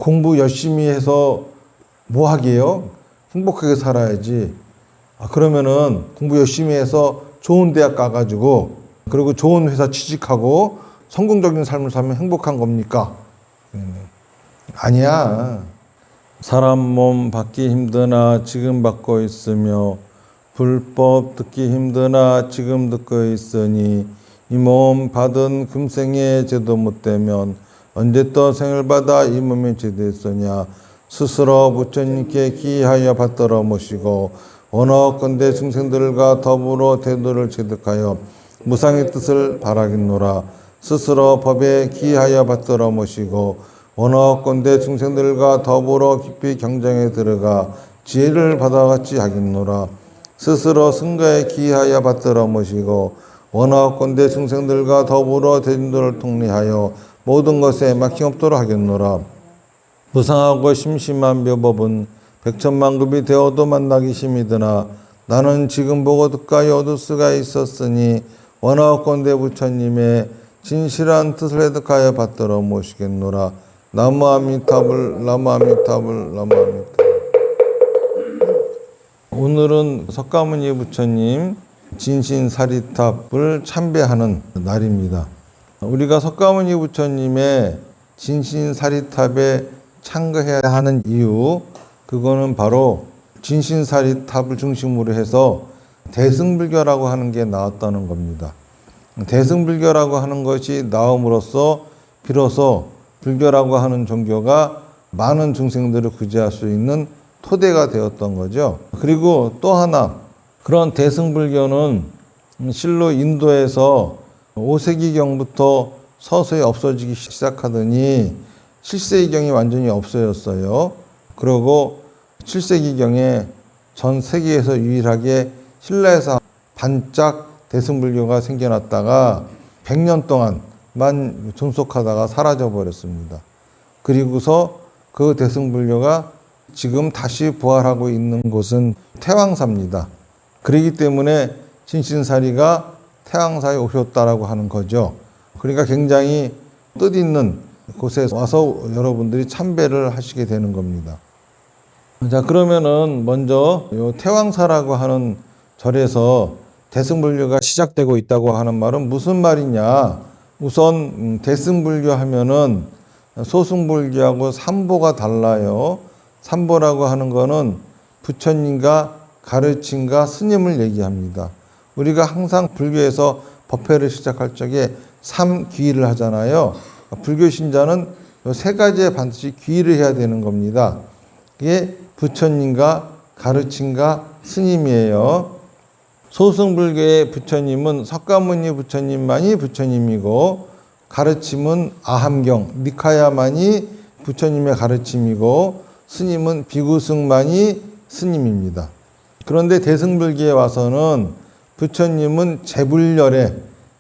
공부 열심히 해서 뭐 하게요? 행복하게 살아야지. 그러면은 공부 열심히 해서 좋은 대학 가가지고 그리고 좋은 회사 취직하고 성공적인 삶을 살면 행복한 겁니까? 아니야. 사람 몸 받기 힘드나 지금 받고 있으며 불법 듣기 힘드나 지금 듣고 있으니 이 몸 받은 금생에 제도 못되면 언제 또 생을 받아 이 몸이 제도했으냐. 스스로 부처님께 기하여 받들어 모시고 원하건대 중생들과 더불어 대도를 체득하여 무상의 뜻을 바라겠노라. 스스로 법에 기하여 받들어 모시고 원하건대 중생들과 더불어 깊이 경정에 들어가 지혜를 받아같이 하겠노라. 스스로 승가에 기하여 받들어 모시고 원하건대 중생들과 더불어 대중들을 통리하여 모든 것에 막힘없도록 하겠노라. 무상하고 심심한 묘법은 백천만급이 되어도 만나기 힘이드나 나는 지금 보고 듣가히 얻을 수가 있었으니 원하건대 부처님의 진실한 뜻을 해득하여 받들어 모시겠노라. 나무 아미타불 나무 아미타불 나무 아미타불. 오늘은 석가모니 부처님 진신사리탑을 참배하는 날입니다. 우리가 석가모니 부처님의 진신사리탑에 참가해야 하는 이유, 그거는 바로 진신사리탑을 중심으로 해서 대승불교라고 하는 게 나왔다는 겁니다. 대승불교라고 하는 것이 나옴으로써 비로소 불교라고 하는 종교가 많은 중생들을 구제할 수 있는 토대가 되었던 거죠. 그리고 또 하나, 그런 대승불교는 실로 인도에서 5세기경부터 서서히 없어지기 시작하더니 7세기경이 완전히 없어졌어요. 그리고 7세기경에 전 세계에서 유일하게 신라에서 반짝 대승불교가 생겨났다가 100년 동안만 존속하다가 사라져 버렸습니다. 그리고서 그 대승불교가 지금 다시 부활하고 있는 곳은 태왕사입니다. 그렇기 때문에 진신사리가 태왕사에 오셨다라고 하는 거죠. 그러니까 굉장히 뜻있는 곳에 와서 여러분들이 참배를 하시게 되는 겁니다. 자, 그러면은 먼저 요 태왕사라고 하는 절에서 대승불교가 시작되고 있다고 하는 말은 무슨 말이냐? 우선 대승불교 하면은 소승불교하고 삼보가 달라요. 삼보라고 하는 거는 부처님과 가르침과 스님을 얘기합니다. 우리가 항상 불교에서 법회를 시작할 적에 삼귀를 하잖아요. 불교 신자는 이 세 가지에 반드시 귀의를 해야 되는 겁니다. 이게 부처님과 가르침과 스님이에요. 소승불교의 부처님은 석가모니 부처님만이 부처님이고 가르침은 아함경, 니카야만이 부처님의 가르침이고 스님은 비구승만이 스님입니다. 그런데 대승불교에 와서는 부처님은 제불열에,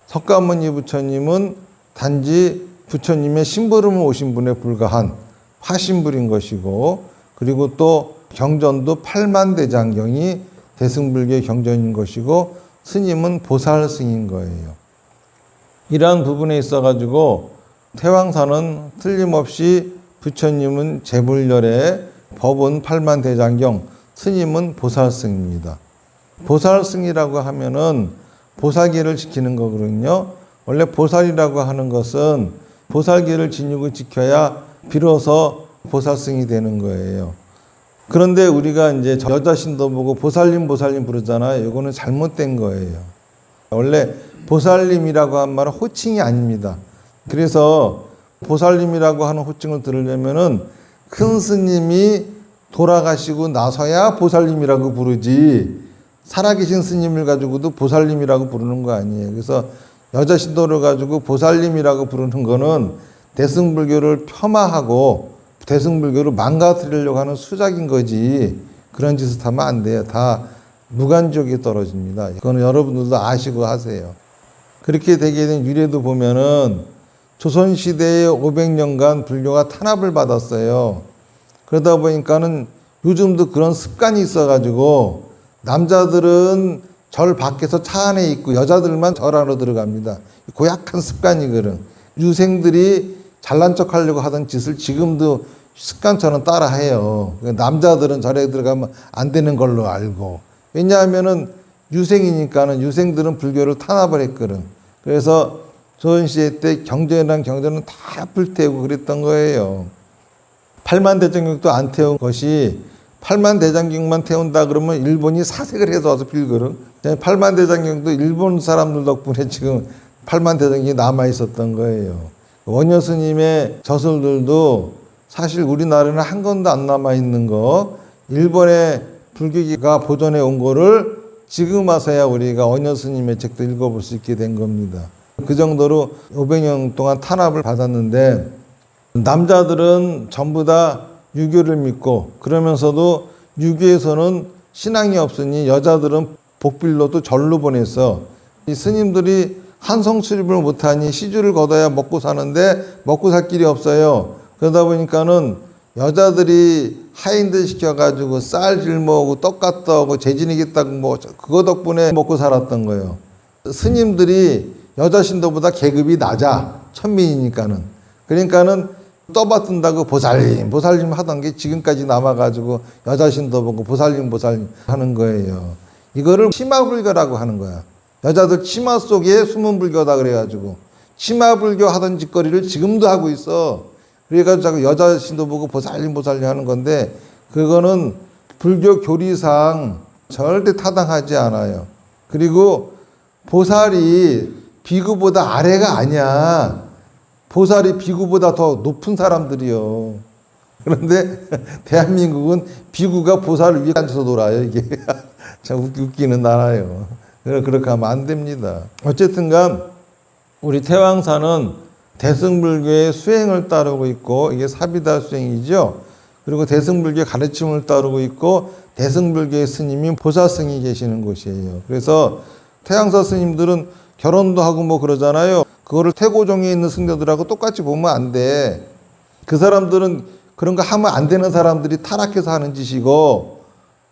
석가모니 부처님은 단지 부처님의 심부름을 오신 분에 불과한 화심불인 것이고, 그리고 또 경전도 8만대장경이 대승불교의 경전인 것이고 스님은 보살승인 거예요. 이러한 부분에 있어가지고 태왕사는 틀림없이 부처님은 제불열에, 법은 8만대장경, 스님은 보살승입니다. 보살승이라고 하면은 보살계를 지키는 거거든요. 원래 보살이라고 하는 것은 보살계를 지니고 지켜야 비로소 보살승이 되는 거예요. 그런데 우리가 이제 여자신도 보고 보살님 부르잖아요. 이거는 잘못된 거예요. 원래 보살님이라고 한 말은 호칭이 아닙니다. 그래서 보살님이라고 하는 호칭을 들으려면은 큰 스님이 돌아가시고 나서야 보살님이라고 부르지, 살아계신 스님을 가지고도 보살님이라고 부르는 거 아니에요. 그래서 여자신도를 가지고 보살님이라고 부르는 거는 대승불교를 폄하하고 대승불교를 망가뜨리려고 하는 수작인 거지, 그런 짓을 하면 안 돼요. 다 무간지옥에 떨어집니다. 그거는 여러분들도 아시고 하세요. 그렇게 되게 된 유래도 보면은 조선시대에 500년간 불교가 탄압을 받았어요. 그러다 보니까는 요즘도 그런 습관이 있어가지고 남자들은 절 밖에서 차 안에 있고 여자들만 절 안으로 들어갑니다. 고약한 습관이거든. 유생들이 잘난 척 하려고 하던 짓을 지금도 습관처럼 따라해요. 남자들은 절에 들어가면 안 되는 걸로 알고. 왜냐하면은 유생이니까는 유생들은 불교를 탄압을 했거든. 그래서 조선시대 때 경전이랑 경전은 다 불태우고 그랬던 거예요. 팔만대장경도 안 태운 것이 팔만대장경만 태운다 그러면 일본이 사색을 해서 와서 빌거든. 팔만대장경도 일본 사람들 덕분에 지금 팔만대장경이 남아 있었던 거예요. 원효 스님의 저술들도 사실 우리나라는 한 권도 안 남아 있는 거, 일본의 불교가 보존해 온 거를 지금 와서야 우리가 원효 스님의 책도 읽어볼 수 있게 된 겁니다. 그 정도로 500년 동안 탄압을 받았는데, 남자들은 전부 다 유교를 믿고, 그러면서도 유교에서는 신앙이 없으니 여자들은 복빌로도 절로 보내서, 이 스님들이 한성 출입을 못하니 시주를 걷어야 먹고 사는데 먹고 살 길이 없어요. 그러다 보니까는 여자들이 하인들 시켜가지고 쌀 짊어오고 떡 갖다 오고 재진이겠다고 뭐 그거 덕분에 먹고 살았던 거예요. 스님들이 여자 신도보다 계급이 낮아. 천민이니까는. 그러니까는 떠받든다고 보살님 하던 게 지금까지 남아가지고 여자 신도 보고 보살님 하는 거예요. 이거를 치마불교라고 하는 거야. 여자들 치마 속에 숨은 불교다 그래가지고 치마불교 하던 짓거리를 지금도 하고 있어. 그래가지고 자꾸 여자 신도 보고 보살님 하는 건데, 그거는 불교 교리상 절대 타당하지 않아요. 그리고 보살이 비구보다 아래가 아니야. 보살이 비구보다 더 높은 사람들이요. 그런데 대한민국은 비구가 보살 위에 앉아서 놀아요. 이게 참 웃기는 나라예요. 그렇게 하면 안 됩니다. 어쨌든간 우리 태왕사는 대승불교의 수행을 따르고 있고, 이게 사비다 수행이죠. 그리고 대승불교의 가르침을 따르고 있고, 대승불교의 스님이 보사승이 계시는 곳이에요. 그래서 태양사 스님들은 결혼도 하고 뭐 그러잖아요. 그거를 태고종에 있는 승려들하고 똑같이 보면 안 돼. 그 사람들은 그런 거 하면 안 되는 사람들이 타락해서 하는 짓이고,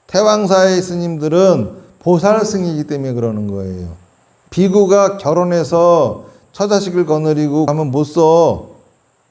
태왕사의 스님들은 보살승이기 때문에 그러는 거예요. 비구가 결혼해서 처자식을 거느리고 하면 못 써.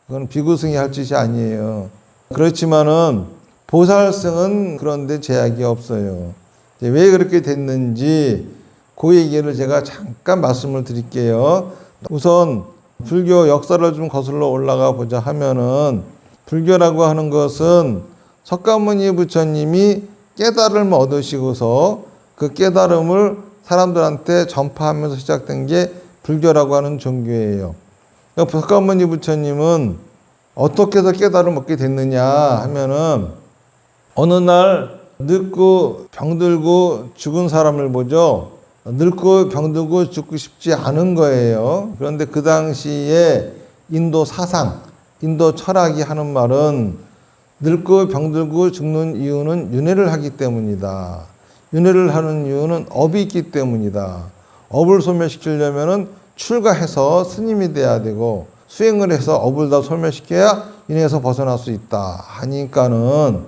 그건 비구승이 할 짓이 아니에요. 그렇지만은 보살승은 그런데 제약이 없어요. 왜 그렇게 됐는지 그 얘기를 제가 잠깐 말씀을 드릴게요. 우선 불교 역사를 좀 거슬러 올라가 보자 하면은, 불교라고 하는 것은 석가모니 부처님이 깨달음을 얻으시고서 그 깨달음을 사람들한테 전파하면서 시작된 게 불교라고 하는 종교예요. 그러니까 석가모니 부처님은 어떻게 해서 깨달음을 얻게 됐느냐 하면은, 어느 날 늙고 병들고 죽은 사람을 보죠. 늙고 병들고 죽고 싶지 않은 거예요. 그런데 그 당시에 인도 사상, 인도 철학이 하는 말은 늙고 병들고 죽는 이유는 윤회를 하기 때문이다. 윤회를 하는 이유는 업이 있기 때문이다. 업을 소멸시키려면은 출가해서 스님이 돼야 되고, 수행을 해서 업을 다 소멸시켜야 윤회에서 벗어날 수 있다 하니까는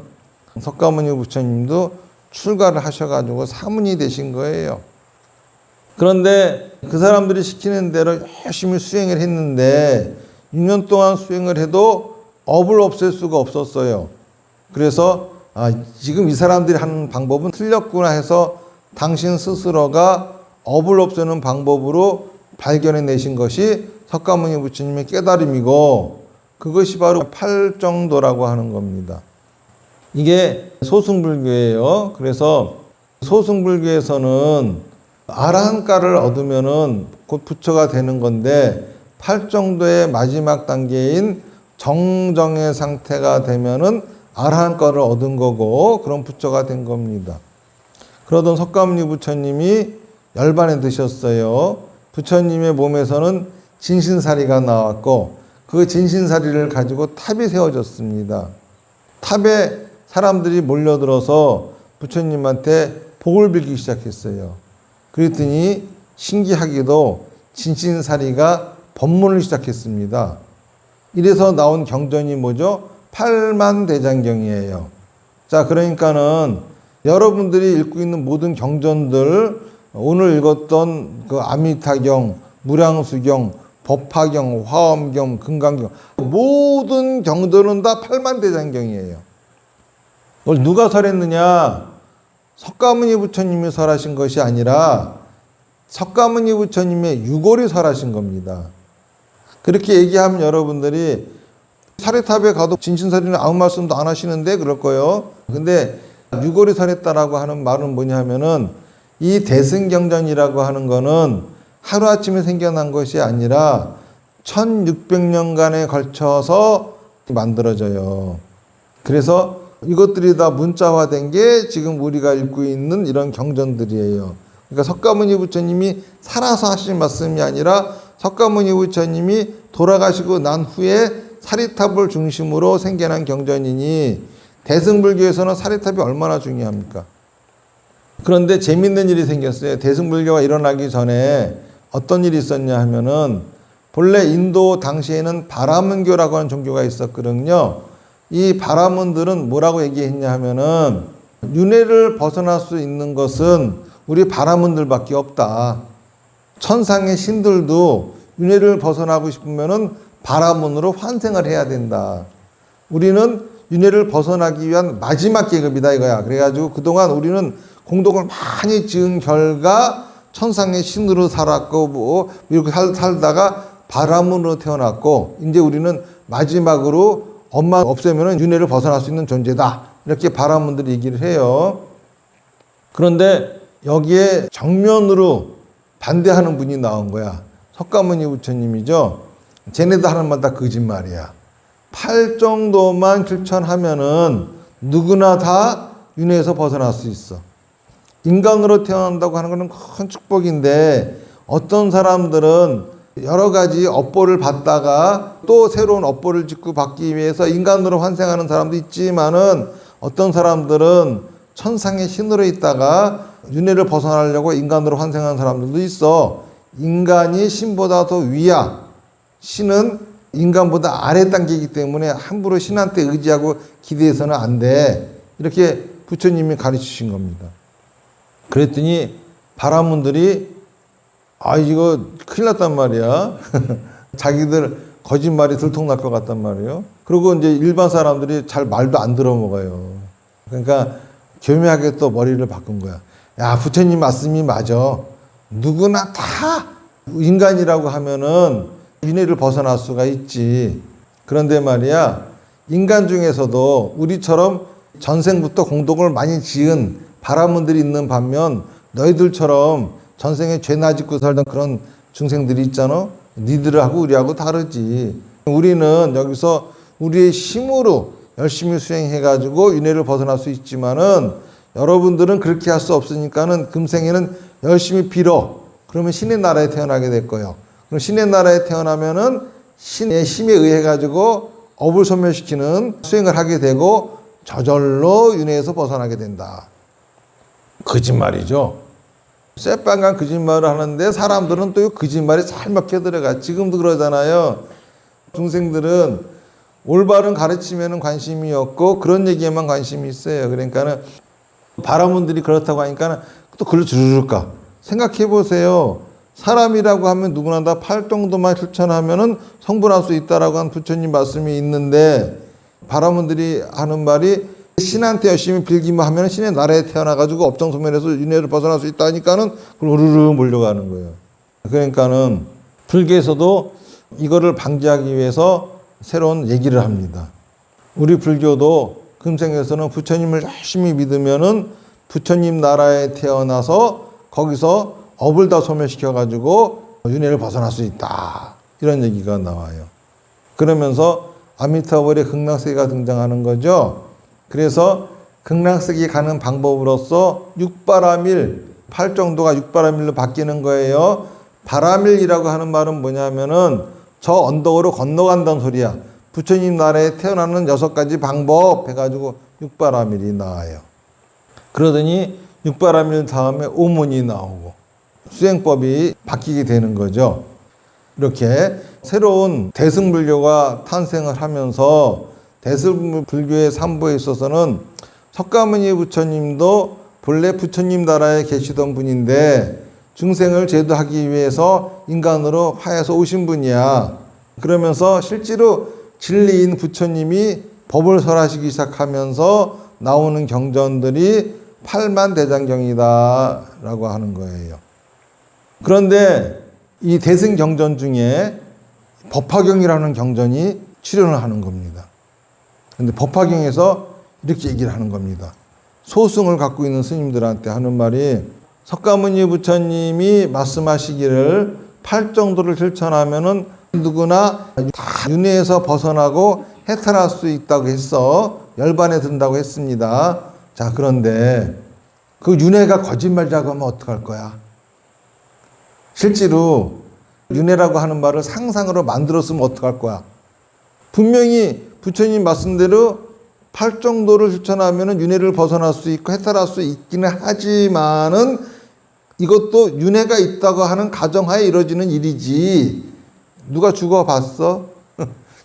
석가모니 부처님도 출가를 하셔가지고 사문이 되신 거예요. 그런데 그 사람들이 시키는 대로 열심히 수행을 했는데 6년 동안 수행을 해도 업을 없앨 수가 없었어요. 그래서 지금 이 사람들이 하는 방법은 틀렸구나 해서 당신 스스로가 업을 없애는 방법으로 발견해 내신 것이 석가모니 부처님의 깨달음이고, 그것이 바로 팔정도라고 하는 겁니다. 이게 소승불교예요. 그래서 소승불교에서는 아라한가를 얻으면은 곧 부처가 되는 건데, 팔정도의 마지막 단계인 정정의 상태가 되면은 아라한가를 얻은 거고, 그런 부처가 된 겁니다. 그러던 석가모니 부처님이 열반에 드셨어요. 부처님의 몸에서는 진신사리가 나왔고, 그 진신사리를 가지고 탑이 세워졌습니다. 탑에 사람들이 몰려들어서 부처님한테 복을 빌기 시작했어요. 그랬더니 신기하게도 진신사리가 법문을 시작했습니다. 이래서 나온 경전이 뭐죠? 팔만대장경이에요. 자, 그러니까는 여러분들이 읽고 있는 모든 경전들, 오늘 읽었던 그 아미타경, 무량수경, 법화경, 화엄경, 금강경 모든 경들은 다 팔만대장경이에요. 그걸 누가 설했느냐? 석가모니 부처님이 설하신 것이 아니라 석가모니 부처님의 유골이 설하신 겁니다. 그렇게 얘기하면 여러분들이 사례탑에 가도 진신설이는 아무 말씀도 안 하시는데 그럴 거예요. 근데 유골이 설했다라고 하는 말은 뭐냐면은 이 대승경전이라고 하는 거는 하루아침에 생겨난 것이 아니라 1600년간에 걸쳐서 만들어져요. 그래서 이것들이 다 문자화된 게 지금 우리가 읽고 있는 이런 경전들이에요. 그러니까 석가모니 부처님이 살아서 하신 말씀이 아니라 석가모니 부처님이 돌아가시고 난 후에 사리탑을 중심으로 생겨난 경전이니 대승불교에서는 사리탑이 얼마나 중요합니까? 그런데 재밌는 일이 생겼어요. 대승불교가 일어나기 전에 어떤 일이 있었냐 하면은 본래 인도 당시에는 바라문교라고 하는 종교가 있었거든요. 이 바라문들은 뭐라고 얘기했냐 하면은 윤회를 벗어날 수 있는 것은 우리 바라문들밖에 없다. 천상의 신들도 윤회를 벗어나고 싶으면은 바라문으로 환생을 해야 된다. 우리는 윤회를 벗어나기 위한 마지막 계급이다 이거야. 그래가지고 그동안 우리는 공덕을 많이 지은 결과 천상의 신으로 살았고 뭐 이렇게 살다가 바라문으로 태어났고 이제 우리는 마지막으로 엄마 없애면은 윤회를 벗어날 수 있는 존재다. 이렇게 바라문들이 얘기를 해요. 그런데 여기에 정면으로 반대하는 분이 나온 거야. 석가모니 부처님이죠. 쟤네도 하는 말 다 거짓말이야. 8정도만 실천하면은 누구나 다 윤회에서 벗어날 수 있어. 인간으로 태어난다고 하는 것은 큰 축복인데 어떤 사람들은 여러 가지 업보를 받다가 또 새로운 업보를 짓고 받기 위해서 인간으로 환생하는 사람도 있지만은 어떤 사람들은 천상의 신으로 있다가 윤회를 벗어나려고 인간으로 환생하는 사람들도 있어. 인간이 신보다 더 위야. 신은 인간보다 아래 단계이기 때문에 함부로 신한테 의지하고 기대해서는 안 돼. 이렇게 부처님이 가르치신 겁니다. 그랬더니 바라문들이 이거 큰일 났단 말이야. 자기들 거짓말이 들통날 것 같단 말이에요. 그리고 이제 일반 사람들이 잘 말도 안 들어먹어요. 그러니까 교묘하게 또 머리를 바꾼 거야. 야, 부처님 말씀이 맞아. 누구나 다 인간이라고 하면은 윤회를 벗어날 수가 있지. 그런데 말이야, 인간 중에서도 우리처럼 전생부터 공덕을 많이 지은 바라문들이 있는 반면 너희들처럼 전생에 죄나 짓고 살던 그런 중생들이 있잖아. 니들하고 우리하고 다르지. 우리는 여기서 우리의 힘으로 열심히 수행해가지고 윤회를 벗어날 수 있지만은 여러분들은 그렇게 할 수 없으니까는 금생에는 열심히 빌어. 그러면 신의 나라에 태어나게 될 거예요. 그럼 신의 나라에 태어나면은 신의 힘에 의해 가지고 업을 소멸시키는 수행을 하게 되고 저절로 윤회에서 벗어나게 된다. 거짓말이죠. 새빨간 거짓말을 하는데 사람들은 또 거짓말이 잘 먹혀 들어가. 지금도 그러잖아요. 중생들은 올바른 가르침에는 관심이 없고 그런 얘기에만 관심이 있어요. 그러니까는 바라문들이 그렇다고 하니까 또 그걸 주르륵까. 생각해 보세요. 사람이라고 하면 누구나 다 8정도만 실천하면은 성불할 수 있다라고 한 부처님 말씀이 있는데 바라문들이 하는 말이 신한테 열심히 빌기만 하면 신의 나라에 태어나가지고 업정소멸해서 윤회를 벗어날 수 있다니까는 그걸 우르르 몰려가는 거예요. 그러니까는 불교에서도 이거를 방지하기 위해서 새로운 얘기를 합니다. 우리 불교도 금생에서는 부처님을 열심히 믿으면은 부처님 나라에 태어나서 거기서 업을 다 소멸시켜가지고 윤회를 벗어날 수 있다. 이런 얘기가 나와요. 그러면서 아미타불의 극락세계가 등장하는 거죠. 그래서 극락세계 가는 방법으로서 육바라밀, 8정도가 육바라밀로 바뀌는 거예요. 바라밀이라고 하는 말은 뭐냐면은 저 언덕으로 건너간다는 소리야. 부처님 나라에 태어나는 6가지 방법 해가지고 육바라밀이 나와요. 그러더니 육바라밀 다음에 오문이 나오고 수행법이 바뀌게 되는 거죠. 이렇게 새로운 대승불교가 탄생을 하면서 대승불교의 삼보에 있어서는 석가모니 부처님도 본래 부처님 나라에 계시던 분인데 중생을 제도하기 위해서 인간으로 화해해서 오신 분이야. 그러면서 실제로 진리인 부처님이 법을 설하시기 시작하면서 나오는 경전들이 팔만대장경이다 라고 하는 거예요. 그런데 이 대승경전 중에 법화경이라는 경전이 출연을 하는 겁니다. 그런데 법화경에서 이렇게 얘기를 하는 겁니다. 소승을 갖고 있는 스님들한테 하는 말이, 석가모니 부처님이 말씀하시기를 팔정도를 실천하면은 누구나 다 윤회에서 벗어나고 해탈할 수 있다고 했어. 열반에 든다고 했습니다. 자, 그런데 그 윤회가 거짓말이라고 하면 어떡할 거야? 실제로 윤회라고 하는 말을 상상으로 만들었으면 어떡할 거야? 분명히 부처님 말씀대로 팔정도를 실천하면 윤회를 벗어날 수 있고 해탈할 수 있기는 하지만은 이것도 윤회가 있다고 하는 가정하에 이루어지는 일이지. 누가 죽어봤어?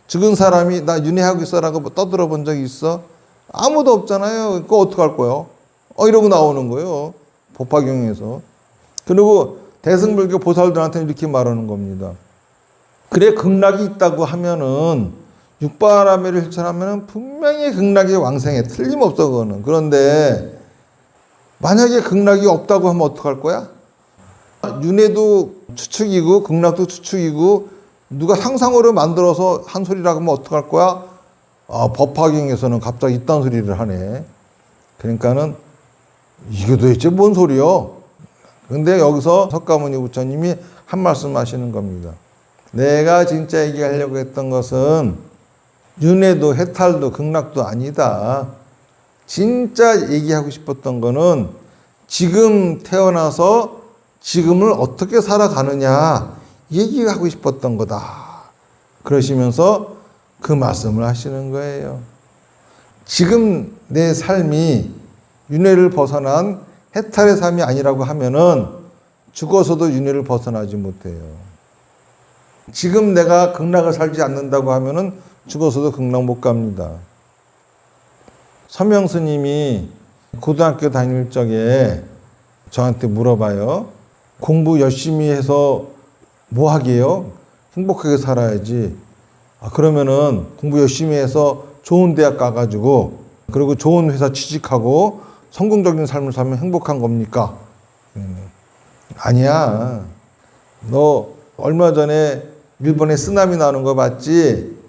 죽은 사람이 나 윤회하고 있어라고 떠들어 본 적이 있어? 아무도 없잖아요. 그거 어떡할 거예요? 이러고 나오는 거예요. 법화경에서. 그리고 대승불교 보살들한테는 이렇게 말하는 겁니다. 그래, 극락이 있다고 하면은 육바라밀을 실천하면은 분명히 극락이 왕생해. 틀림없어, 그거는. 그런데 만약에 극락이 없다고 하면 어떡할 거야? 윤회도 추측이고 극락도 추측이고 누가 상상으로 만들어서 한 소리라고 하면 어떡할 거야? 법화경에서는 갑자기 이딴 소리를 하네. 그러니까는 이게 도대체 뭔 소리요? 근데 여기서 석가모니 부처님이 한 말씀 하시는 겁니다. 내가 진짜 얘기하려고 했던 것은 윤회도 해탈도 극락도 아니다. 진짜 얘기하고 싶었던 거는 지금 태어나서 지금을 어떻게 살아가느냐 얘기하고 싶었던 거다. 그러시면서 그 말씀을 하시는 거예요. 지금 내 삶이 윤회를 벗어난 해탈의 삶이 아니라고 하면은 죽어서도 윤회를 벗어나지 못해요. 지금 내가 극락을 살지 않는다고 하면은 죽어서도 극락 못 갑니다. 서명 스님이 고등학교 다닐 적에 저한테 물어봐요. 공부 열심히 해서 뭐 하게요? 행복하게 살아야지. 그러면은 공부 열심히 해서 좋은 대학 가가지고 그리고 좋은 회사 취직하고 성공적인 삶을 살면 행복한 겁니까? 아니야. 너 얼마 전에 일본에 쓰나미 나는 거 봤지?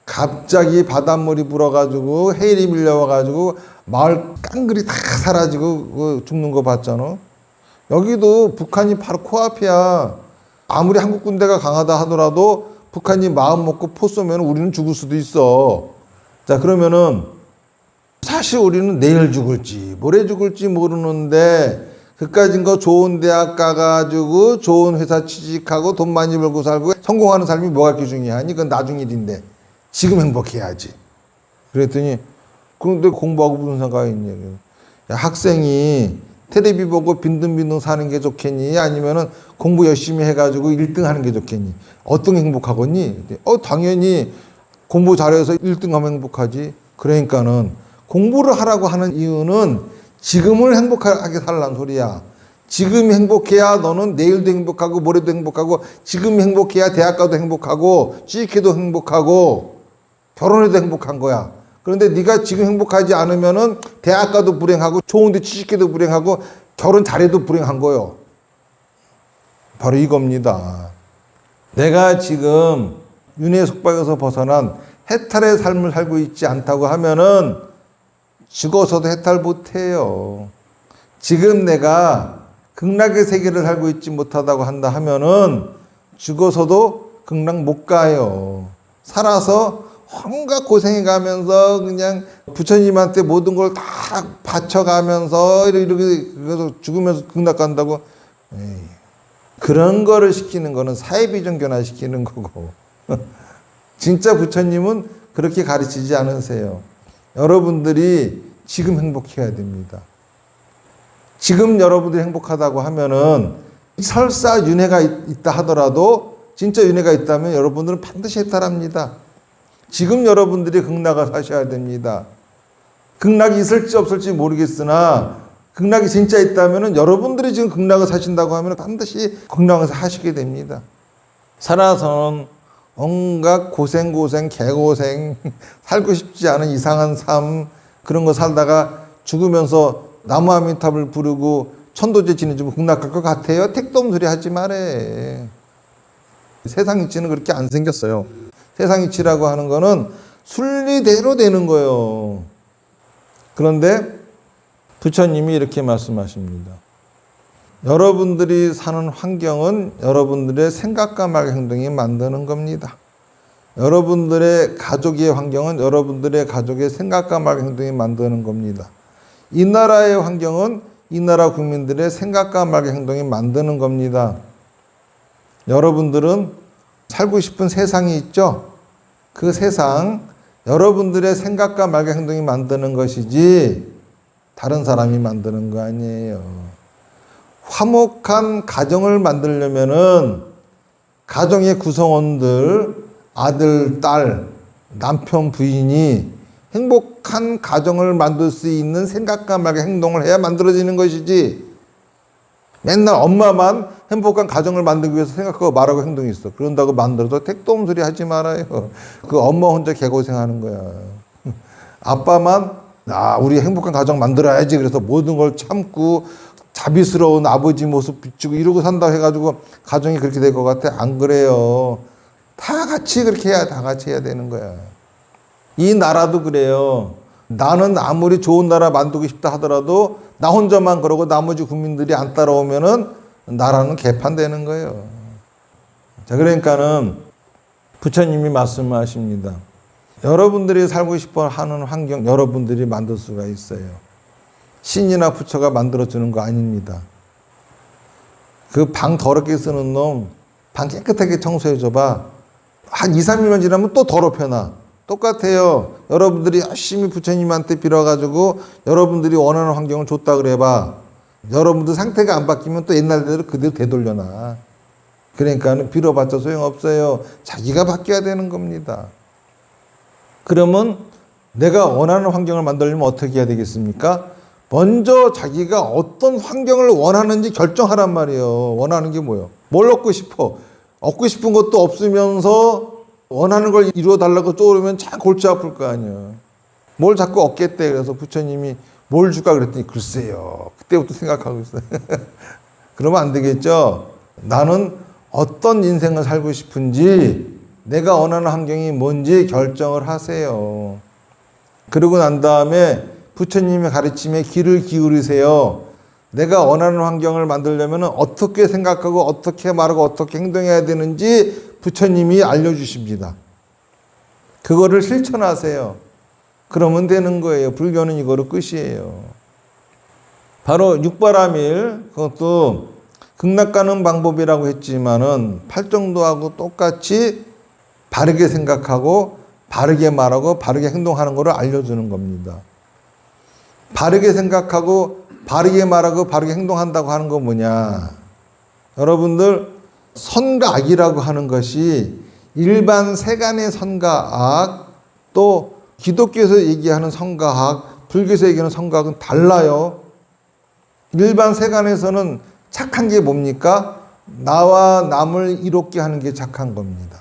갑자기 바닷물이 불어가지고 해일이 밀려와가지고 마을 깡그리 다 사라지고 죽는 거 봤잖아. 여기도 북한이 바로 코앞이야. 아무리 한국 군대가 강하다 하더라도 북한이 마음 먹고 포 쏘면 우리는 죽을 수도 있어. 자, 그러면은 사실 우리는 내일 죽을지 모레 죽을지 모르는데 그까진 거 좋은 대학 가가지고 좋은 회사 취직하고 돈 많이 벌고 살고 성공하는 삶이 뭐가 그렇게 중요하니? 그건 나중 일인데 지금 행복해야지. 그랬더니 그런데 공부하고 무슨 상관이 있냐. 야, 학생이 텔레비 보고 빈둥빈둥 사는 게 좋겠니? 아니면은 공부 열심히 해가지고 1등 하는 게 좋겠니? 어떤 게 행복하겠니? 당연히 공부 잘해서 1등 하면 행복하지. 그러니까는 공부를 하라고 하는 이유는 지금을 행복하게 살라는 소리야. 지금 행복해야 너는 내일도 행복하고 모레도 행복하고 지금 행복해야 대학 가도 행복하고 취직해도 행복하고 결혼해도 행복한 거야. 그런데 네가 지금 행복하지 않으면은 대학 가도 불행하고 좋은 데 취직해도 불행하고 결혼 잘해도 불행한 거요. 바로 이겁니다. 내가 지금 윤회 속박에서 벗어난 해탈의 삶을 살고 있지 않다고 하면은 죽어서도 해탈 못해요. 지금 내가 극락의 세계를 살고 있지 못하다고 한다 하면은 죽어서도 극락 못 가요. 살아서 온갖 고생해가면서 그냥 부처님한테 모든 걸 다 바쳐가면서 이렇게 그래서 죽으면서 극락 간다고. 그런 거를 시키는 거는 사회비전교나 시키는 거고 진짜 부처님은 그렇게 가르치지 않으세요. 여러분들이 지금 행복해야 됩니다. 지금 여러분들이 행복하다고 하면은 설사 윤회가 있다 하더라도 진짜 윤회가 있다면 여러분들은 반드시 해탈합니다. 지금 여러분들이 극락을 사셔야 됩니다. 극락이 있을지 없을지 모르겠으나 극락이 진짜 있다면은 여러분들이 지금 극락을 사신다고 하면 반드시 극락에서 하시게 됩니다. 살아서는 온갖 고생, 개고생, 살고 싶지 않은 이상한 삶, 그런 거 살다가 죽으면서 나무 아미탑을 부르고 천도제 지내주면 극락 갈 것 같아요? 택도 없는 소리 하지 말해. 세상 이치는 그렇게 안 생겼어요. 세상 이치라고 하는 거는 순리대로 되는 거예요. 그런데 부처님이 이렇게 말씀하십니다. 여러분들이 사는 환경은 여러분들의 생각과 말과 행동이 만드는 겁니다. 여러분들의 가족의 환경은 여러분들의 가족의 생각과 말과 행동이 만드는 겁니다. 이 나라의 환경은 이 나라 국민들의 생각과 말과 행동이 만드는 겁니다. 여러분들은 살고 싶은 세상이 있죠? 그 세상, 여러분들의 생각과 말과 행동이 만드는 것이지 다른 사람이 만드는 거 아니에요. 화목한 가정을 만들려면은 가정의 구성원들, 아들, 딸, 남편, 부인이 행복한 가정을 만들 수 있는 생각과 말과 행동을 해야 만들어지는 것이지, 맨날 엄마만 행복한 가정을 만들기 위해서 생각하고 말하고 행동이 있어. 그런다고 만들어도 택도 없는 소리 하지 말아요. 그 엄마 혼자 개고생하는 거야. 아빠만 우리 행복한 가정 만들어야지 그래서 모든 걸 참고 자비스러운 아버지 모습 비추고 이러고 산다 해가지고 가정이 그렇게 될 것 같아? 안 그래요. 다 같이 그렇게 해야, 다 같이 해야 되는 거야. 이 나라도 그래요. 나는 아무리 좋은 나라 만들고 싶다 하더라도 나 혼자만 그러고 나머지 국민들이 안 따라오면은 나라는 개판되는 거예요. 자, 그러니까는 부처님이 말씀하십니다. 여러분들이 살고 싶어 하는 환경 여러분들이 만들 수가 있어요. 신이나 부처가 만들어주는 거 아닙니다. 그 방 더럽게 쓰는 놈 방 깨끗하게 청소해줘봐. 한 2, 3일만 지나면 또 더럽혀놔. 똑같아요. 여러분들이 열심히 부처님한테 빌어가지고 여러분들이 원하는 환경을 줬다 그래봐. 여러분들 상태가 안 바뀌면 또 옛날대로 그대로 되돌려놔. 그러니까 빌어봤자 소용없어요. 자기가 바뀌어야 되는 겁니다. 그러면 내가 원하는 환경을 만들려면 어떻게 해야 되겠습니까? 먼저 자기가 어떤 환경을 원하는지 결정하란 말이에요. 원하는 게 뭐예요? 뭘 얻고 싶어? 얻고 싶은 것도 없으면서 원하는 걸 이루어달라고 쪼르면 참 골치 아플 거 아니에요. 뭘 자꾸 얻겠대. 그래서 부처님이 뭘 줄까 그랬더니 글쎄요. 그때부터 생각하고 있어요. 그러면 안 되겠죠? 나는 어떤 인생을 살고 싶은지 내가 원하는 환경이 뭔지 결정을 하세요. 그러고 난 다음에 부처님의 가르침에 귀를 기울이세요. 내가 원하는 환경을 만들려면 어떻게 생각하고 어떻게 말하고 어떻게 행동해야 되는지 부처님이 알려주십니다. 그거를 실천하세요. 그러면 되는 거예요. 불교는 이거로 끝이에요. 바로 육바라밀, 그것도 극락 가는 방법이라고 했지만은 팔정도하고 똑같이 바르게 생각하고 바르게 말하고 바르게 행동하는 것을 알려주는 겁니다. 바르게 생각하고 바르게 말하고 바르게 행동한다고 하는 건 뭐냐? 여러분들 선과 악이라고 하는 것이 일반 세간의 선과 악, 또 기독교에서 얘기하는 선과 악, 불교에서 얘기하는 선과 악은 달라요. 일반 세간에서는 착한 게 뭡니까? 나와 남을 이롭게 하는 게 착한 겁니다.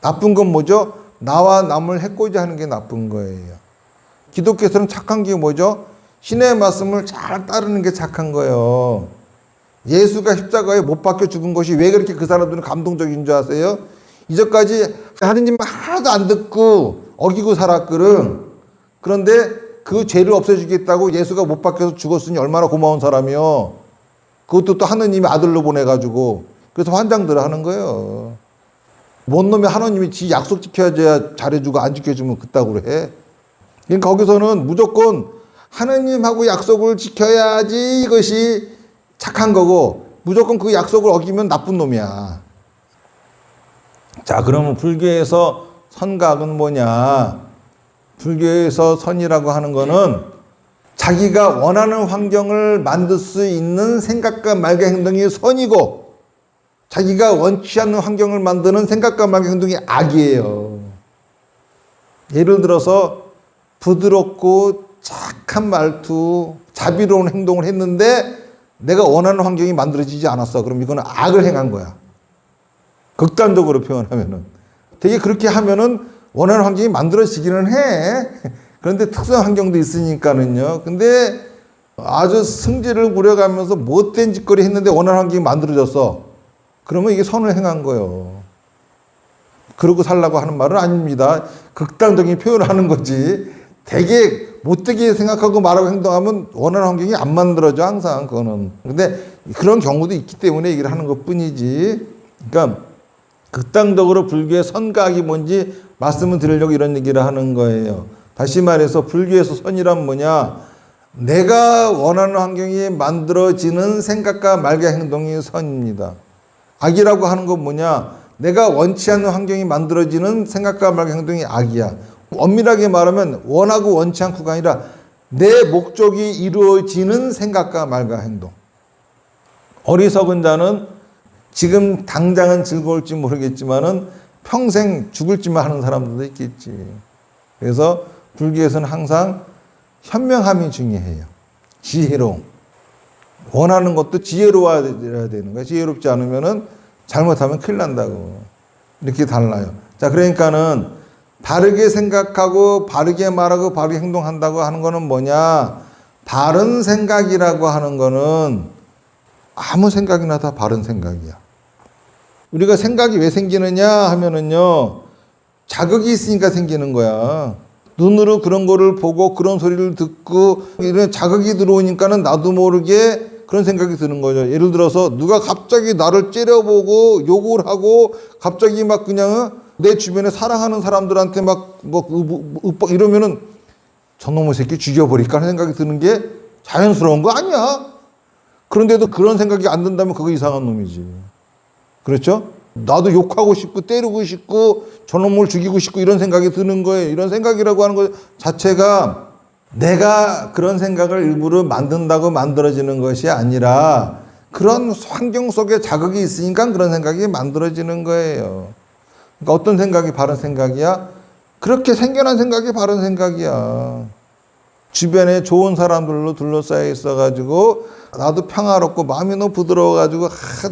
나쁜 건 뭐죠? 나와 남을 해코지 하는 게 나쁜 거예요. 기독교에서는 착한 게 뭐죠? 신의 말씀을 잘 따르는 게 착한 거예요. 예수가 십자가에 못 박혀 죽은 것이 왜 그렇게 그 사람들은 감동적인 줄 아세요? 이제까지 하느님 말 하나도 안 듣고 어기고 살았거든. 그런데 그 죄를 없애주겠다고 예수가 못 박혀서 죽었으니 얼마나 고마운 사람이요. 그것도 또 하느님이 아들로 보내가지고 그래서 환장들 하는 거예요. 뭔 놈이 하느님이 지 약속 지켜줘야 잘해주고 안 지켜주면 그따구로 해. 그러니까 거기서는 무조건 하느님하고 약속을 지켜야지 이것이 착한 거고 무조건 그 약속을 어기면 나쁜 놈이야. 자, 그러면 불교에서 선과 악은 뭐냐? 불교에서 선이라고 하는 거는 자기가 원하는 환경을 만들 수 있는 생각과 말과 행동이 선이고 자기가 원치 않는 환경을 만드는 생각과 말과 행동이 악이에요. 예를 들어서 부드럽고 착한 착한 말투, 자비로운 행동을 했는데 내가 원하는 환경이 만들어지지 않았어. 그럼 이거는 악을 행한 거야. 극단적으로 표현하면은. 되게 그렇게 하면은 원하는 환경이 만들어지기는 해. 그런데 특수한 환경도 있으니까는요. 근데 아주 승질을 부려가면서 못된 짓거리 했는데 원하는 환경이 만들어졌어. 그러면 이게 선을 행한 거예요. 그러고 살라고 하는 말은 아닙니다. 극단적인 표현을 하는 거지. 되게 못되게 생각하고 말하고 행동하면 원하는 환경이 안 만들어져, 항상, 그거는. 근데 그런 경우도 있기 때문에 얘기를 하는 것 뿐이지. 그러니까, 극단적으로 불교의 선각이 뭔지 말씀을 드리려고 이런 얘기를 하는 거예요. 다시 말해서, 불교에서 선이란 뭐냐? 내가 원하는 환경이 만들어지는 생각과 말과 행동이 선입니다. 악이라고 하는 건 뭐냐? 내가 원치 않는 환경이 만들어지는 생각과 말과 행동이 악이야. 엄밀하게 말하면 원하고 원치 않고가 아니라 내 목적이 이루어지는 생각과 말과 행동. 어리석은 자는 지금 당장은 즐거울지 모르겠지만은 평생 죽을지만 하는 사람들도 있겠지. 그래서 불교에서는 항상 현명함이 중요해요. 지혜로움. 원하는 것도 지혜로워야 되는 거야. 지혜롭지 않으면은 잘못하면 큰일 난다고. 이렇게 달라요. 자, 그러니까는 바르게 생각하고 바르게 말하고 바르게 행동한다고 하는 거는 뭐냐? 바른 생각이라고 하는 거는 아무 생각이나 다 바른 생각이야. 우리가 생각이 왜 생기느냐 하면은요, 자극이 있으니까 생기는 거야. 눈으로 그런 거를 보고 그런 소리를 듣고 이런 자극이 들어오니까는 나도 모르게 그런 생각이 드는 거죠. 예를 들어서 누가 갑자기 나를 째려보고 욕을 하고 갑자기 막 그냥 내 주변에 사랑하는 사람들한테 막 이러면은 저놈의 새끼 죽여버릴까 하는 생각이 드는 게 자연스러운 거 아니야. 그런데도 그런 생각이 안 든다면 그거 이상한 놈이지. 그렇죠? 나도 욕하고 싶고 때리고 싶고 저놈을 죽이고 싶고 이런 생각이 드는 거예요. 이런 생각이라고 하는 것 자체가 내가 그런 생각을 일부러 만든다고 만들어지는 것이 아니라 그런 환경 속에 자극이 있으니까 그런 생각이 만들어지는 거예요. 그러니까 어떤 생각이 바른 생각이야? 그렇게 생겨난 생각이 바른 생각이야. 주변에 좋은 사람들로 둘러싸여 있어가지고 나도 평화롭고 마음이 너무 부드러워가지고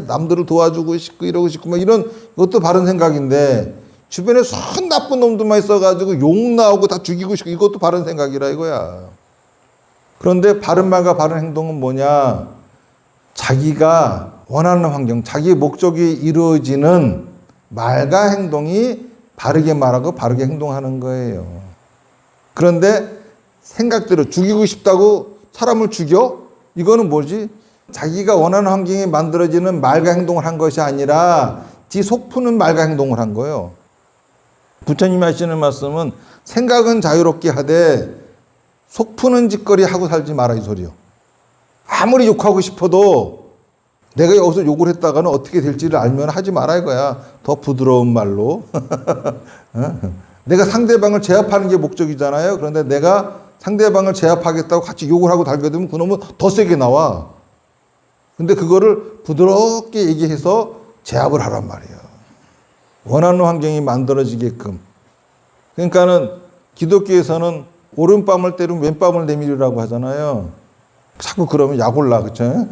남들을 도와주고 싶고 이러고 싶고 막 이런 것도 바른 생각인데 주변에 손 나쁜 놈들만 있어가지고 욕 나오고 다 죽이고 싶고 이것도 바른 생각이라 이거야. 그런데 바른 말과 바른 행동은 뭐냐? 자기가 원하는 환경, 자기의 목적이 이루어지는 말과 행동이 바르게 말하고 바르게 행동하는 거예요. 그런데 생각대로 죽이고 싶다고 사람을 죽여? 이거는 뭐지? 자기가 원하는 환경이 만들어지는 말과 행동을 한 것이 아니라 지 속 푸는 말과 행동을 한 거예요. 부처님이 하시는 말씀은 생각은 자유롭게 하되 속 푸는 짓거리 하고 살지 마라 이 소리요. 아무리 욕하고 싶어도 내가 여기서 욕을 했다가는 어떻게 될지를 알면 하지 마라 이거야. 더 부드러운 말로. 내가 상대방을 제압하는 게 목적이잖아요. 그런데 내가 상대방을 제압하겠다고 같이 욕을 하고 달겨들면 그놈은 더 세게 나와. 근데 그거를 부드럽게 얘기해서 제압을 하란 말이에요. 원하는 환경이 만들어지게끔. 그러니까는 기독교에서는 오른뺨을 때리면 왼뺨을 내밀으라고 하잖아요. 자꾸 그러면 약 올라, 그쵸?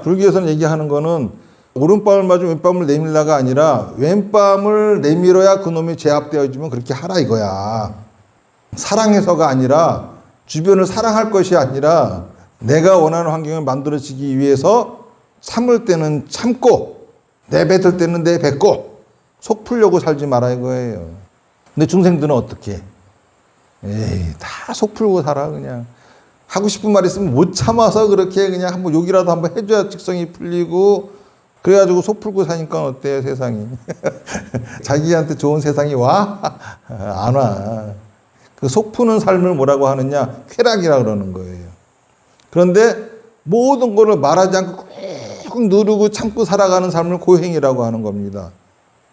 불교에서는 얘기하는 거는 오른뺨을 맞으면 왼뺨을 내밀라가 아니라 왼뺨을 내밀어야 그놈이 제압되어지면 그렇게 하라 이거야. 사랑해서가 아니라 주변을 사랑할 것이 아니라 내가 원하는 환경을 만들어지기 위해서 참을 때는 참고 내뱉을 때는 내뱉고 속 풀려고 살지 마라 이거예요. 근데 중생들은 어떻게? 에이, 다 속 풀고 살아 그냥. 하고 싶은 말 있으면 못 참아서 그렇게 그냥 한번 욕이라도 한번 해줘야 직성이 풀리고 그래가지고 속 풀고 사니까 어때요 세상이. 자기한테 좋은 세상이 와? 안 와. 그 속 푸는 삶을 뭐라고 하느냐? 쾌락이라 그러는 거예요. 그런데 모든 거를 말하지 않고 꾹 누르고 참고 살아가는 삶을 고행이라고 하는 겁니다.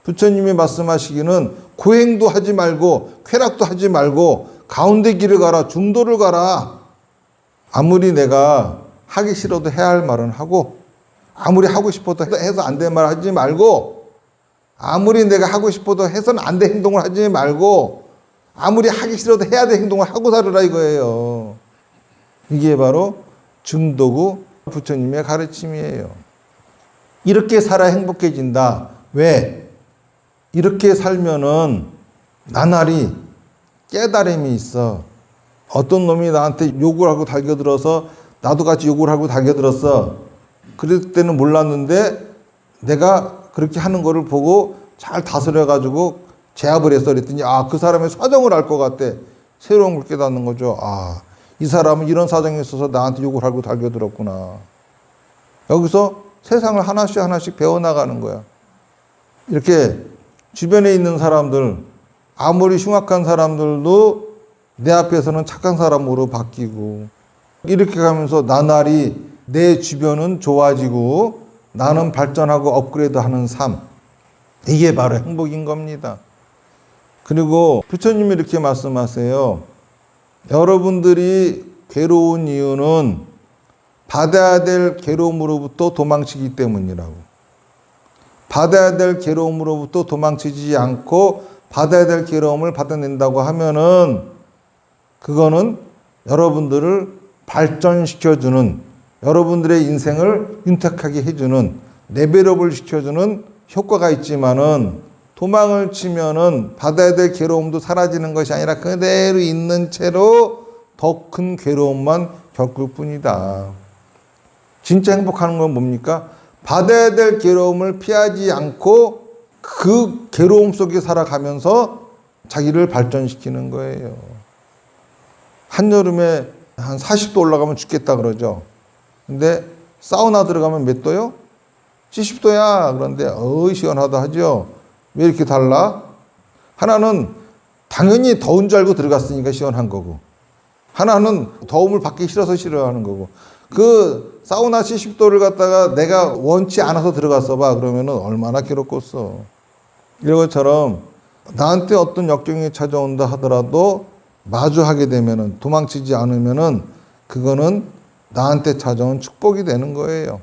부처님이 말씀하시기는 고행도 하지 말고 쾌락도 하지 말고 가운데 길을 가라, 중도를 가라. 아무리 내가 하기 싫어도 해야 할 말은 하고 아무리 하고 싶어도 해서 안 될 말 하지 말고 아무리 내가 하고 싶어도 해서는 안 될 행동을 하지 말고 아무리 하기 싫어도 해야 될 행동을 하고 살으라 이거예요. 이게 바로 증도구 부처님의 가르침이에요. 이렇게 살아 행복해진다. 왜? 이렇게 살면은 나날이 깨달음이 있어. 어떤 놈이 나한테 욕을 하고 달겨들어서 나도 같이 욕을 하고 달겨들었어. 그럴 때는 몰랐는데 내가 그렇게 하는 거를 보고 잘 다스려가지고 제압을 했어. 그랬더니 그 사람의 사정을 알 것 같아. 새로운 걸 깨닫는 거죠. 이 사람은 이런 사정이 있어서 나한테 욕을 하고 달겨들었구나. 여기서 세상을 하나씩 배워나가는 거야. 이렇게 주변에 있는 사람들, 아무리 흉악한 사람들도 내 앞에서는 착한 사람으로 바뀌고, 이렇게 가면서 나날이 내 주변은 좋아지고 나는 발전하고 업그레이드하는 삶. 이게 바로 행복인 겁니다. 그리고 부처님이 이렇게 말씀하세요. 여러분들이 괴로운 이유는 받아야 될 괴로움으로부터 도망치기 때문이라고. 받아야 될 괴로움으로부터 도망치지 않고 받아야 될 괴로움을 받아낸다고 하면은 그거는 여러분들을 발전시켜주는, 여러분들의 인생을 윤택하게 해주는, 레벨업을 시켜주는 효과가 있지만은 도망을 치면은 받아야 될 괴로움도 사라지는 것이 아니라 그대로 있는 채로 더 큰 괴로움만 겪을 뿐이다. 진짜 행복하는 건 뭡니까? 받아야 될 괴로움을 피하지 않고 그 괴로움 속에 살아가면서 자기를 발전시키는 거예요. 한여름에 한 40도 올라가면 죽겠다 그러죠. 근데 사우나 들어가면 몇 도요? 70도야. 그런데 시원하다 하죠. 왜 이렇게 달라? 하나는 당연히 더운 줄 알고 들어갔으니까 시원한 거고, 하나는 더움을 받기 싫어서 싫어하는 거고. 그 사우나 70도를 갖다가 내가 원치 않아서 들어갔어 봐. 그러면은 얼마나 괴롭겠어. 이런 것처럼 나한테 어떤 역경이 찾아온다 하더라도 마주하게 되면은, 도망치지 않으면은 그거는 나한테 찾아온 축복이 되는 거예요.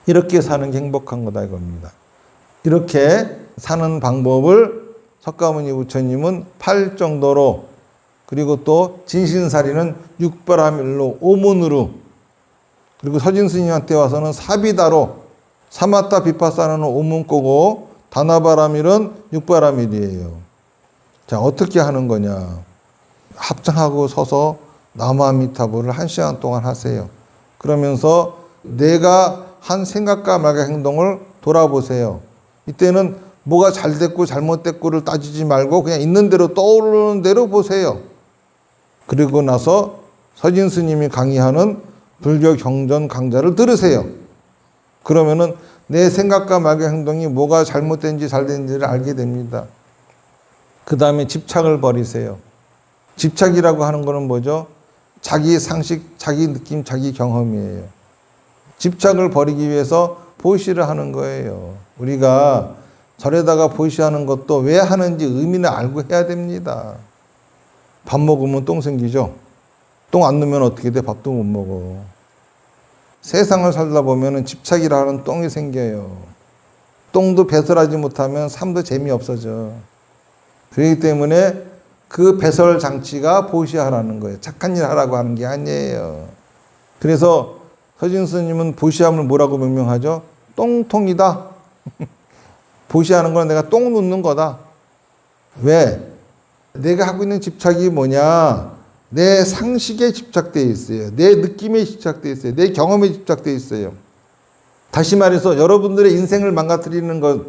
이렇게 사는 게 행복한 거다 이겁니다. 이렇게 사는 방법을 석가모니 부처님은 8정도로, 그리고 또 진신사리는 6바라밀로 5문으로, 그리고 서진스님한테 와서는 사비다로, 사마타 비파사나는 5문 꼬고 다나바라밀은 6바라밀이에요. 자, 어떻게 하는 거냐? 합장하고 서서 나무아미타불을 1시간 동안 하세요. 그러면서 내가 한 생각과 말과 행동을 돌아보세요. 이때는 뭐가 잘 됐고 잘못됐고를 따지지 말고 그냥 있는 대로, 떠오르는 대로 보세요. 그리고 나서 서진 스님이 강의하는 불교 경전 강좌를 들으세요. 그러면은 내 생각과 말과 행동이 뭐가 잘못된지 잘된지를 알게 됩니다. 그 다음에 집착을 버리세요. 집착이라고 하는 거는 뭐죠? 자기 상식, 자기 느낌, 자기 경험이에요. 집착을 버리기 위해서 보시를 하는 거예요. 우리가 절에다가 보시하는 것도 왜 하는지 의미는 알고 해야 됩니다. 밥 먹으면 똥 생기죠? 똥 안 넣으면 어떻게 돼? 밥도 못 먹어. 세상을 살다 보면 집착이라는 똥이 생겨요. 똥도 배설하지 못하면 삶도 재미없어져. 그렇기 때문에 그 배설 장치가 보시하라는 거예요. 착한 일 하라고 하는 게 아니에요. 그래서 서진 스님은 보시함을 뭐라고 명명하죠? 똥통이다. 보시하는 건 내가 똥 놓는 거다. 왜? 내가 하고 있는 집착이 뭐냐? 내 상식에 집착되어 있어요. 내 느낌에 집착되어 있어요. 내 경험에 집착되어 있어요. 다시 말해서 여러분들의 인생을 망가뜨리는 것,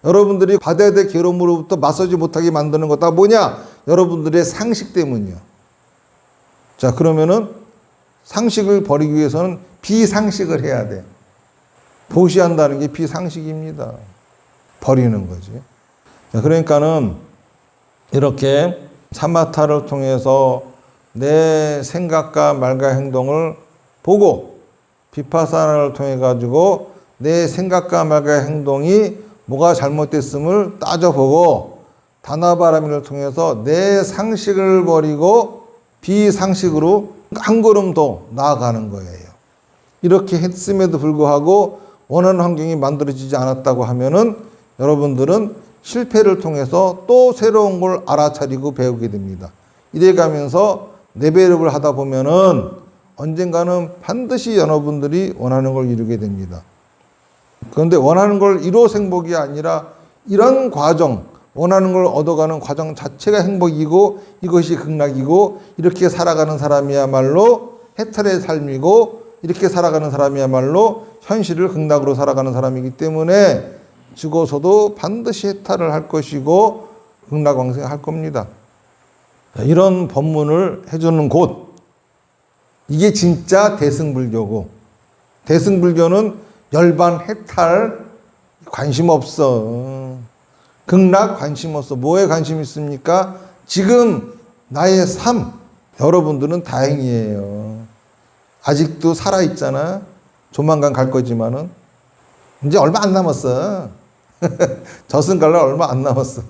여러분들이 받아야 될 괴로움으로부터 맞서지 못하게 만드는 것 다 뭐냐? 여러분들의 상식 때문이요. 자, 그러면은 상식을 버리기 위해서는 비상식을 해야 돼. 보시한다는 게 비상식입니다. 버리는 거지. 자, 그러니까는 이렇게 사마타를 통해서 내 생각과 말과 행동을 보고, 비파사나를 통해 가지고 내 생각과 말과 행동이 뭐가 잘못됐음을 따져보고, 다나바라밀을 통해서 내 상식을 버리고 비상식으로 한 걸음 더 나아가는 거예요. 이렇게 했음에도 불구하고 원하는 환경이 만들어지지 않았다고 하면은 여러분들은 실패를 통해서 또 새로운 걸 알아차리고 배우게 됩니다. 이래 가면서 레벨업을 하다 보면은 언젠가는 반드시 여러분들이 원하는 걸 이루게 됩니다. 그런데 원하는 걸 이뤄서 행복이 아니라 이런 과정, 원하는 걸 얻어가는 과정 자체가 행복이고 이것이 극락이고 이렇게 살아가는 사람이야말로 해탈의 삶이고 이렇게 살아가는 사람이야말로 현실을 극락으로 살아가는 사람이기 때문에 죽어서도 반드시 해탈을 할 것이고 극락왕생을 할 겁니다. 이런 법문을 해주는 곳, 이게 진짜 대승불교고, 대승불교는 열반 해탈 관심 없어. 극락 관심 없어. 뭐에 관심 있습니까? 지금 나의 삶, 여러분들은 다행이에요. 아직도 살아있잖아. 조만간 갈 거지만은 이제 얼마 안 남았어. 저승 갈날 얼마 안 남았어.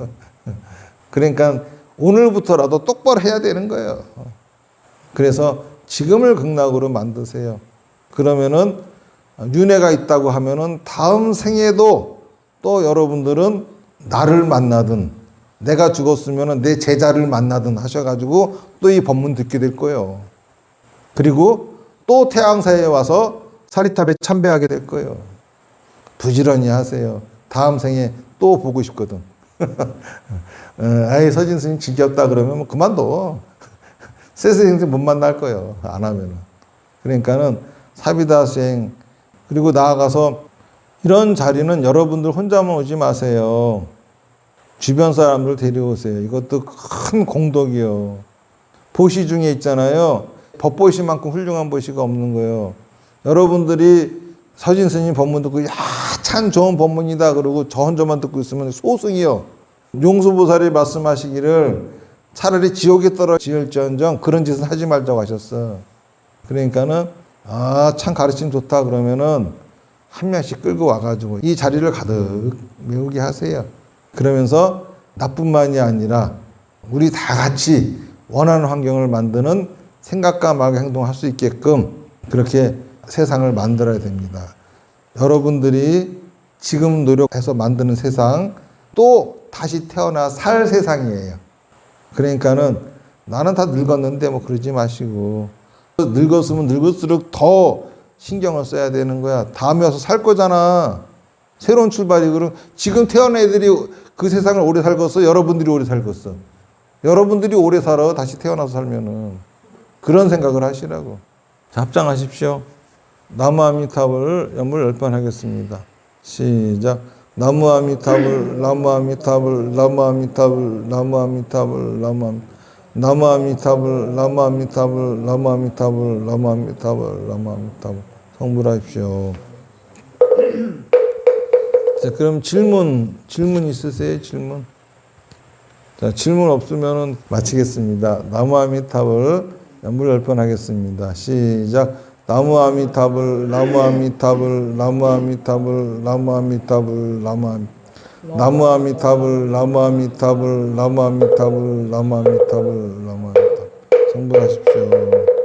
그러니까 오늘부터라도 똑바로 해야 되는 거예요. 그래서 지금을 극락으로 만드세요. 그러면은 윤회가 있다고 하면은 다음 생에도 또 여러분들은 나를 만나든 내가 죽었으면은 내 제자를 만나든 하셔가지고 또 이 법문 듣게 될 거예요. 그리고 또 태양사에 와서 사리탑에 참배하게 될 거예요. 부지런히 하세요. 다음 생에 또 보고 싶거든. 아이 서진 스님 지겹다 그러면 뭐 그만둬. 새 스님 못 만날 거예요. 안 하면은. 그러니까는 사비다 수행 그리고 나아가서 이런 자리는 여러분들 혼자만 오지 마세요. 주변 사람들 데려오세요. 이것도 큰 공덕이요. 보시 중에 있잖아요. 법보시만큼 훌륭한 보시가 없는 거예요. 여러분들이 서진 스님 법문 듣고 야 참 좋은 법문이다 그러고 저 혼자만 듣고 있으면 소승이요. 용수보살이 말씀하시기를 차라리 지옥에 떨어질지언정 그런 짓은 하지 말자고 하셨어. 그러니까는 아 참 가르침 좋다 그러면은 한 명씩 끌고 와가지고 이 자리를 가득 메우게 하세요. 그러면서 나뿐만이 아니라 우리 다 같이 원하는 환경을 만드는 생각과 말과 행동할 수 있게끔 그렇게 세상을 만들어야 됩니다. 여러분들이 지금 노력해서 만드는 세상 또 다시 태어나 살 세상이에요. 그러니까는 나는 다 늙었는데 뭐 그러지 마시고 늙었으면 늙을수록 더 신경을 써야 되는 거야. 다음에 와서 살 거잖아. 새로운 출발이. 그럼 지금 태어난 애들이 그 세상을 오래 살겠어? 여러분들이 오래 살겠어? 여러분들이 오래 살아. 다시 태어나서 살면은. 그런 생각을 하시라고. 자, 합장하십시오. 나무 아미타불 연물 10번 하겠습니다. 시작. 나무 아미타불 나무 아미타불 나무 아미타불 나무 아미타불 나무 아미타불 나무 아미타불 나무 아미타불 나무 아미타불 나무 아미타불 성불하십시오. 자, 그럼 질문 있으세요? 질문? 자, 질문 없으면은 마치겠습니다. 나무 아미타불 연물 10번 하겠습니다. 시작. 나무 아미타불 나무 아미타불 나무 아미타불 나무 아미타불 나무 아미타불 나무 아미타불 나무 아미타불 나무 아미타불 나무 아미타불 성불하십시오.